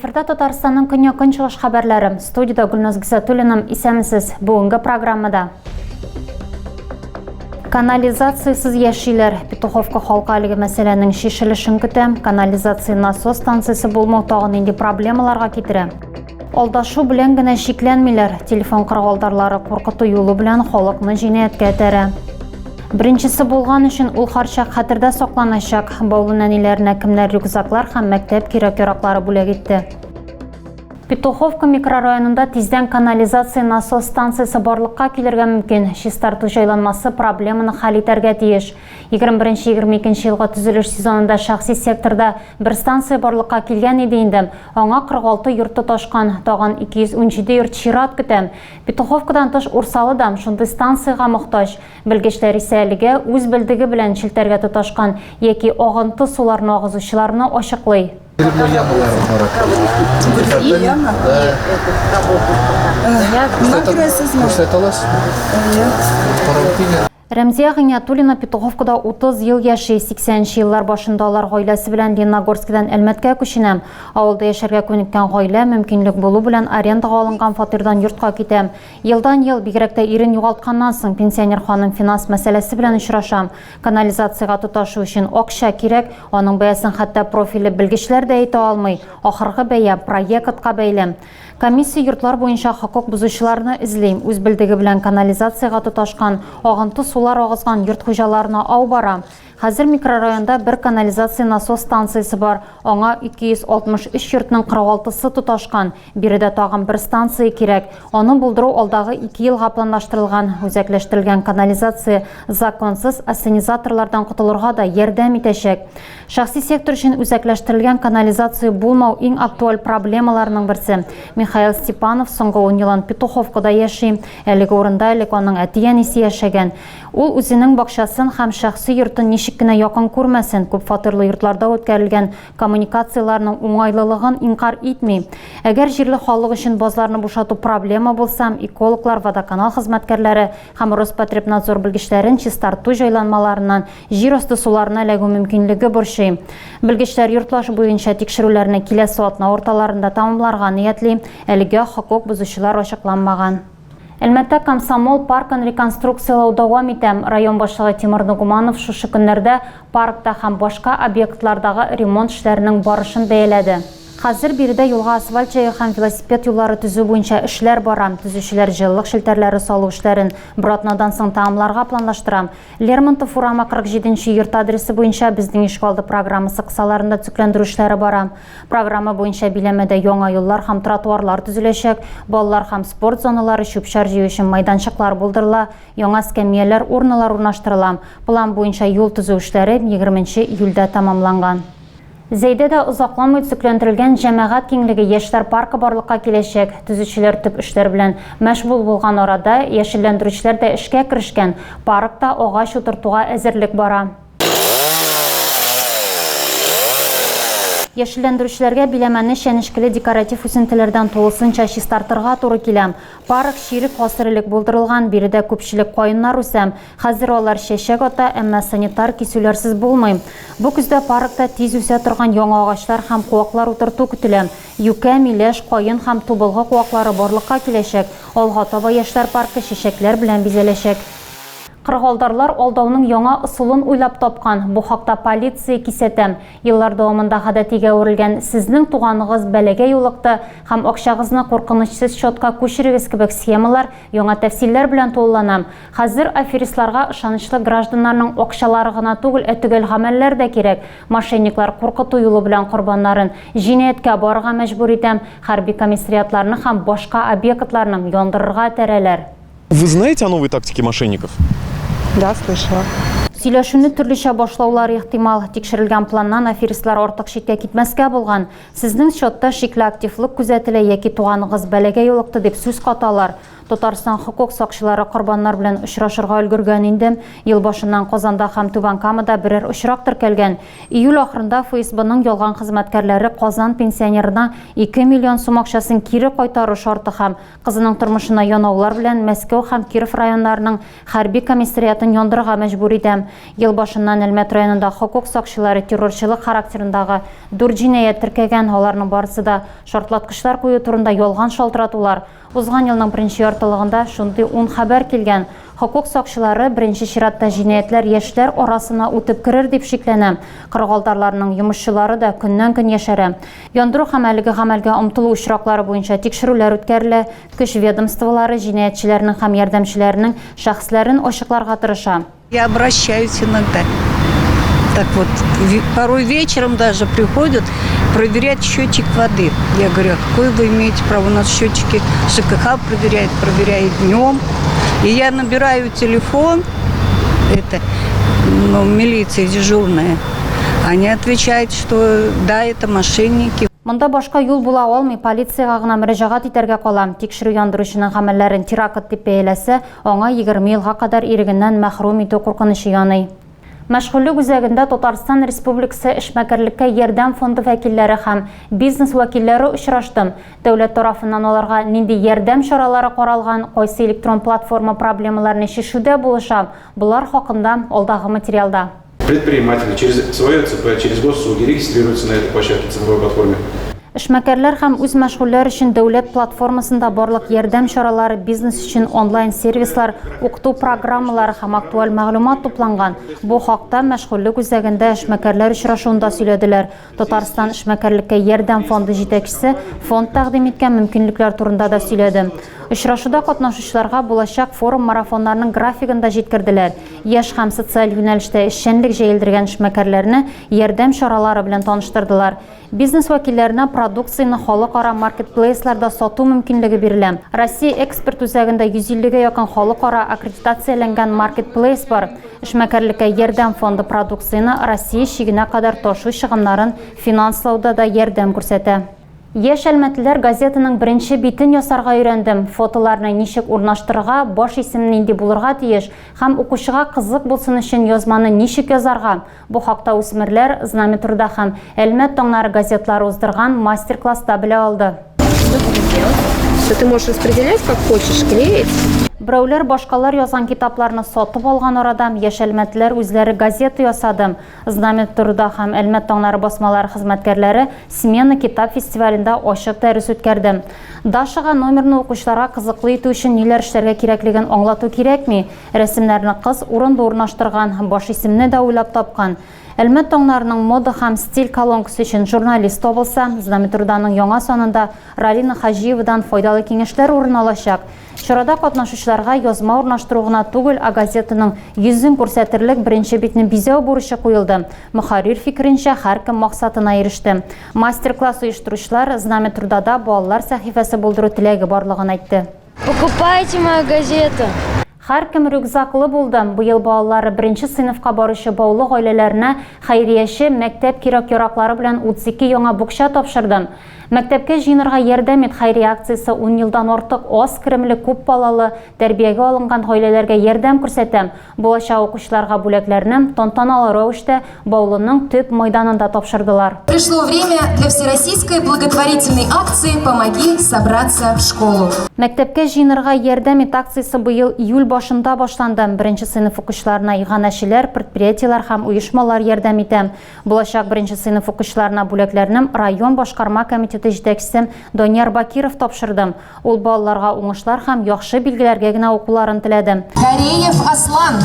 Эфирда Татарстанның көньяк чыгыш хәбәрләре. Студияда Гөлназ Гисатуллина, исәмсез. Бүгенге программада канализациясыз яшиләр. Петуховка халкы әлеге мәсьәләнең шешелешен көтә. Канализация насос станциясе булмау тагын инде проблемаларга китерә. Алдашу белән генә шикләнмиләр. Телефон кыргылдарлары куркыту юлы белән халыкны җинаятькә этәрә. Беренчесе булган өчен ул һәрчак хәтердә сакланачак. Баулы нәниләренә кемнәр рюкзаклар һәм мәктәп кирәк-яраклары бүләк итте. Петуховка микрорайонында тиздән канализация насос станциясе барлыкка килергә мөмкин. Чистарту җайланмасы проблеманы хәл итәргә тиеш. 21-22 елга төзелеш сезонында шәхси секторда бер станция барлыкка килгән иде инде. Аңа 46 йорт тоташкан, тагын 217 йорт чират көтә. Петуховкадан тыш Урсалыда шундый станцияга мохтаҗ. Белгечләр исә әлегә үз белдеге белән челтәргә тоташкан яки агынты суларны агызучыларны ачыклый. Рәмзия Гыйниятуллина Петуховкада 30 ел яши, 80 еллар башында алар гаиләсе белән Лениногорскидан Әлмәткә күченә. Авылда яшәргә күнеккән гаилә мөмкинлек булу белән арендага алынган фатирдан йортка китә. Елдан-ел бигрәк тә ирен югалтканнан соң пенсионер ханым финанс мәсьәләсе белән очраша. Канализациягә тоташу өчен акча кирәк, аның бәясен хәтта профиле белгечләр дә әйтә алмый. Ахыргы бәя проектка бәйле. Комиссия йортлар буенча хокук бузучыларны эзли. Үз белдеге белән канализациягә тоташкан, агынты сулар агызган йорт хуҗаларына ау бара. Хәзер микрорайонда бер канализация насос станциясе бар. Аңа 263 йортның 46-сы тоташкан. Биредә тагын бер станция кирәк. Аны булдыру алдагы 2 елга планлаштырылган. Үзәкләштерелгән канализация законсыз ассенизаторлардан котылырга да ярдәм итәчәк. Шәхси сектор өчен үзәкләштерелгән канализация булмау иң актуаль проблемаларның берсе. Михаил Степанов соңгы 10 елын Петуховкада яши. Әлеге урында элек аның әти-әнисе яшәгән. Ул үзенең бакчасын һәм шәхси йортын ничек кенә якын күрмәсен, күп фатирлы йортларда үткәрелгән коммуникацияларның уңайлылыгын инкар итми. Әгәр җирле халык өчен базларны бушату проблема булса, экологлар, водоканал хезмәткәрләре һәм Роспотребнадзор белгечләрен чистарту җайланмаларыннан җир асты суларына эләгү мөмкинлеге борчый. Белгечләр йортлаш буенча тикшерүләрне киләсе атна орталарында тәмамларга ниятли. Әлегә хокук бузучылар ачыкланмаган. Әлмәттә Комсомол паркын реконструкциялау дәвам итә. Район башлыгы Тимур Нугуманов шушы көннәрдә паркта һәм башка объектлардагы ремонт эшләренең барышын бәяләде. Хәзер биредә юлга асфальт җәю һәм велосипед юллары төзү буенча эшләр бара. Төзүчеләр җылылык шелтәрләре салу эшләрен бер атнадан соң тәмамларга планлаштыра. Лермонтов урамы 47-нче йорт адресы буенча безнең ишгалды программасы кысаларында төзекләндерү эшләре бара. Программа буенча биләмәдә яңа юллар һәм тротуарлар төзеләчәк, балалар һәм спорт зоналары, чүп-чар җыю өчен мәйданчыклар булдырыла, яңа скамьялар, урыннар урнаштырыла. План буенча юл төзү эшләре 20 июльдә тәмамланган. Зәйдәдә озакламый төзекләндерелгән җәмәгать киңлеге яшьләр паркы барлыкка киләчәк. Төзүчеләр төп эшләр белән мәшгуль булган арада яшелләндерүчеләр дә эшкә керешкән. Паркта агач утыртуга әзерлек бара. Яшелләндерүчеләргә биләмәне чәнечкеле декоратив үсентеләрдән тулысынча чистартырга туры килә. Парк ширек гасыр элек булдырылган, биредә күпчелек каеннар үсә. Хәзер алар чәчәк ата, әмма санитар кисүләрсез булмый. Бу көздә паркта тиз үсә торган яңа агачлар һәм куаклар утырту көтелә. Юкә, миләш, каен һәм тубылгы куаклары барлыкка киләчәк. Алга таба яшьләр паркы чәчәкләр белән бизәләчәк. Кыргылдарлар алдауның яңа ысулын уйлап тапкан. Бу хакта полиция кисәтә. Еллар дәвамында гадәтигә үрелгән сезнең туганыгыз бәләгә юлыкты һәм акчагызны куркынычсыз счетка күчерегез кебек схемалар яңа тәфсилләр белән тулылана. Хәзер аферистларга ышанычлы гражданнарның акчалары гына түгел, төгәл гамәлләр дә кирәк. Мошенниклар куркыту юлы белән корбаннарын җинаятькә барырга мәҗбүр итә, хәрби комиссариатларны һәм башка объектларны яндырырга тәрәләр. Вы знаете о новой тактике мошенников? Да, слышала. Сөйләшүне төрлечә башлаулар ихтимал. Тикшерелгән планнан аферистлар артык читкә китмәскә булган. Сезнең счетта шикле активлык күзәтелә яки туганыгыз бәләгә юлыкты дип сүз каталар. Татарстан хукук сакчылары корбаннар белән очрашырга өлгергән инде. Ел башыннан Казанда һәм Түбән Камада берәр очрак теркәлгән. Июль ахырында ФСБның ялган хезмәткәрләре Казан пенсионерына 2 миллион сум акчасын кире кайтару шарты һәм кызының тормышына янаулар белән Мәскәү һәм Киров районнарының хәрби комиссариатын яндырырга мәҗбүр иде. Ел башыннан Әлмәт районында хукук сакчылары террорчылык характерындагы 4 җинаять теркәгән. Аларның барысы да шартлаткычлар кую турында ялган шалтыратулар. Узган елның беренче яртылыгында шундый 10 хәбәр килгән. Хукук сакчылары беренче чиратта җинаятләр яшьләр арасына үтеп керер дип шикләнә. Кыргылдарларның йомышчылары да көннән-көн яшәрә. Яндыру һәм әлеге гамәлгә омтылу очраклары буенча тикшерүләр үткәрелә. Көч ведомстволары җинаятчыларның һәм ярдәмчеләренең шәхесләрен ачыкларга тырыша. Я обращаюсь иногда. Так вот, порой вечером даже приходят проверять счетчик воды. Я говорю, а какое вы имеете право? У нас счетчики ЖКХ проверяет днем. И я набираю телефон, это милиция дежурная. Они отвечают, что да, это мошенники. Монда башка юл була алмый, полицияга гына мөрәҗәгать итәргә кала. Тикшерү яндыручының гамәлләрен теракт дип бәяләсә, аңа 20 елга кадәр ирегеннән мәхрүм итү куркынышы яный. Мәшгульлек үзәгендә Татарстан Республикасы эшмәкәрлеккә ярдәм фонды вәкилләре һәм бизнес вәкилләре очрашты. Дәүләт тарафыннан аларга нинди ярдәм чаралары каралган, кайсы электрон платформа проблемаларын чишүдә булыша, булар хакында алдагы материалда. Предприниматели через свое ЦП, через госуслуги регистрируются на этой площадке цифровой платформе. Эшмәкәрләр һәм үз мәшгульләр өчен дәүләт платформасында барлык ярдәм чаралары, бизнес өчен онлайн сервислар, укыту программалары һәм актуаль мәгълүмат тупланган. Бу хакта мәшгульлек үзәгендә эшмәкәрләр очрашуында сөйләделәр. Татарстан эшмәкәрлеккә ярдәм фонды җитәкчесе фонд тәкъдим иткән мөмкинлекләр турында да сөйләде. Очрашуда катнашучыларга булачак форум марафоннарның графигын да җиткерделәр. Яшь һәм социаль юнәлештә эшчәнлек җәелдергән эшмәкәрләрне ярдәм чаралары белән таныштырдылар. Бизнес вәкилләренә продукцияны халыкара маркетплейсларда сату мөмкинлеге бирелә. Россия экспорт үзәгендә 150-гә якын халыкара аккредитацияләнгән маркетплейс бар. Эшмәкәрлеккә ярдәм фонды продукцияны Россия чигенә кадәр ташу чыгымнарын финанслауда да ярдәм күрсәтә. Яшь әлмәтләр газетаның беренче битен ясарга өйрәндем. Фотоларны ничек урнаштырырга, баш исем нинди булырга тиеш һәм укучыга кызык булсын өчен язманы ничек язарга. Бу хакта үсмерләр Знамя труда һәм Әлмәт таңнары газетлары уздырган мастер-класста белә алды. Ты можешь распределять как хочешь, клеить. Браулер башкалар язган китапларны сатып алган арада яшь әлмәтләр үзләре газета ясады. Знамя труда һәм Әлмәт таңнары басмалары хезмәткәрләре смена китап фестивалендә ачык дәрес үткәрде. Дашага номерны укучыларга кызыклы итү өчен ниләр эшләргә кирәклеген аңлату кирәкми? Рәсемнәрне кыз урында урнаштырган, баш исемне дә уйлап тапкан. Әлмәт таңнарының мода һәм стиль колонкасы өчен журналист табылса, Знамя труданың яңа санында Ралина Хаҗиевадан файдалы киңәшләр урын алачак. Чарада катнашучыларга язма урнаштыру гына түгел, а газетаның йөзен күрсәтерлек беренче битне бизәү бурычы куелды. Мөхәррир фикеренчә, һәркем максатына иреште. Мастер-класс оештыручылар Знамя трудада балалар сәхифәсе булдыру теләге барлыгын әйтте. Покупайте мою газету. Һәркем рюкзаклы булды. Быел балалары беренче сыйныфка баручы баулы гаиләләренә хәйрияше мәктәп кирәк-яраклары белән 32 яңа букча тапшырды. Мәктәпкә җыенырга ярдәм ит хәйрия акциясе 10 елдан артык аз керемле күп балалы тәрбиягә алынган гаиләләргә ярдәм күрсәтә. Булачак укучыларга бүләкләрне тантаналы рәвештә Баулының төп мәйданында тапшырдылар. Пришло время для всероссийской благотворительной акции «Помоги собраться в школу». Мәктәпкә җыенырга ярдәм ит акциясе быел июль башында башланды. Беренче сыйныф укучыларына иганәчеләр, предприятиеләр һәм оешмалар ярдәм итә. Булачак беренче сыйныф укучыларына бүләкләрне район башкарма комитеты җитәкчесе Данияр Бакиров тапшырды. Ул балаларга уңышлар һәм яхшы билгеләргә генә укуларын теләде. Кореев Аслан.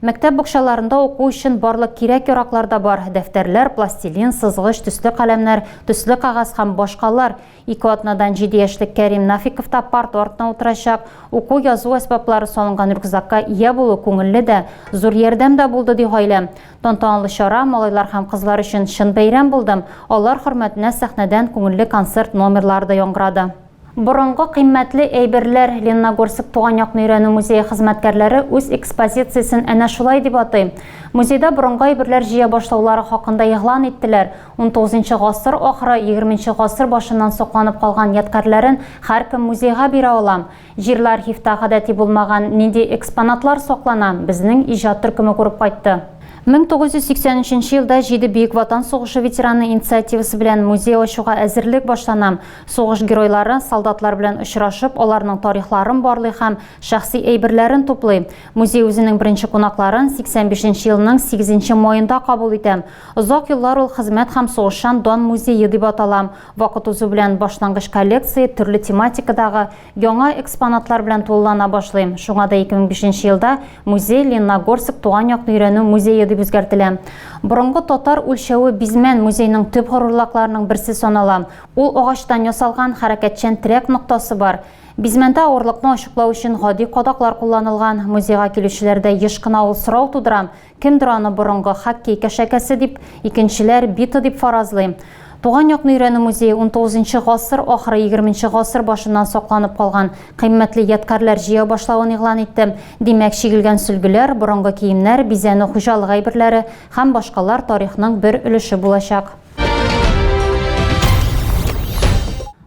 Мәктәп букчаларында уку өчен барлык кирәк-яраклар да бар. Дәфтәрләр, пластилин, сызгыч, төсле каләмнәр, төсле кагаз һәм башкалар. 2 атнадан 7 яшьлек Кәрим Нафиков та парта артына утырачак. Уку язу әсбаплары салынган рюкзакка ия булу күңелле дә, зур ярдәм дә булды ди гаилә. Тантаналы чара малайлар һәм кызлар өчен чын бәйрәм булды. Алар хөрмәтенә сәхнәдән күңелле концерт номерлары да яңгырады. Борынгы кыйммәтле әйберләр Лениногорск туган якны өйрәнү музее хезмәткәрләре үз экспозициясен әнә шулай дип атый. Музейда борынгы әйберләр җыя башлаулары хакында игълан иттеләр. 19 гасыр ахыры 20 гасыр башыннан сакланып калган ядкарларын һәркем музейга бирә ала. Җирле архивта гадәти булмаган нинди экспонатлар саклана, безнең иҗат төркеме күреп кайтты. 1983 елда 7 Бөек Ватан сугышы ветераны инициативасы белән музей ачуга әзерлек башлана. Сугыш геройлары солдатлар белән очрашып, аларның тарихларын барлый һәм шәхси әйберләрен туплый. Музей үзенең беренче кунакларын 85 елның 8 маенда кабул итә. Озак еллар ул хезмәт һәм сугышчан дан музее дип атала. Вакыт узу белән башлангыч коллекция төрле тематикадагы яңа экспонатлар белән тулылана башлый. Шуңа да 2005 елда музей Лениногорск туган якны өйрәнү музее үзгәртелә. Борынгы татар үлчәве Бизмән музейның төп горурлыкларының берсе санала. Ул агачтан ясалган хәрәкәтчән трек ноктасы бар. Бизмәндә авырлыкны ачыклау өчен гади кадаклар кулланылган. Музейга килүчеләрдә еш кына ул сорау тудыра. Кемдер аны борынгы хоккей кәшәкәсе дип, икенчеләр биты дип фаразлый. Туган якны өйрәнү музее 19 гасыр ахыры 20 гасыр башыннан сакланып калган кыйммәтле ядкарлар җыя башлавын игълан итте. Димәк, чигелгән сөлгеләр, борынгы киемнәр, бизәнү хуҗалык әйберләре һәм башкалар тарихның бер өлеше булачак.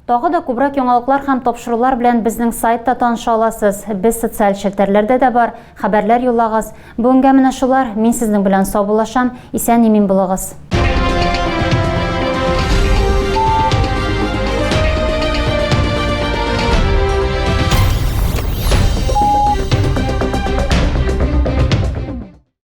Тагы да күбрәк яңалыклар һәм тапшырулар белән безнең сайтта таныша аласыз. Без социаль челтәрләрдә дә бар, хәбәрләр юллагыз. Бүгенгә менә шулар. Мин сезнең белән саубуллашам. Исән-имин булыгыз.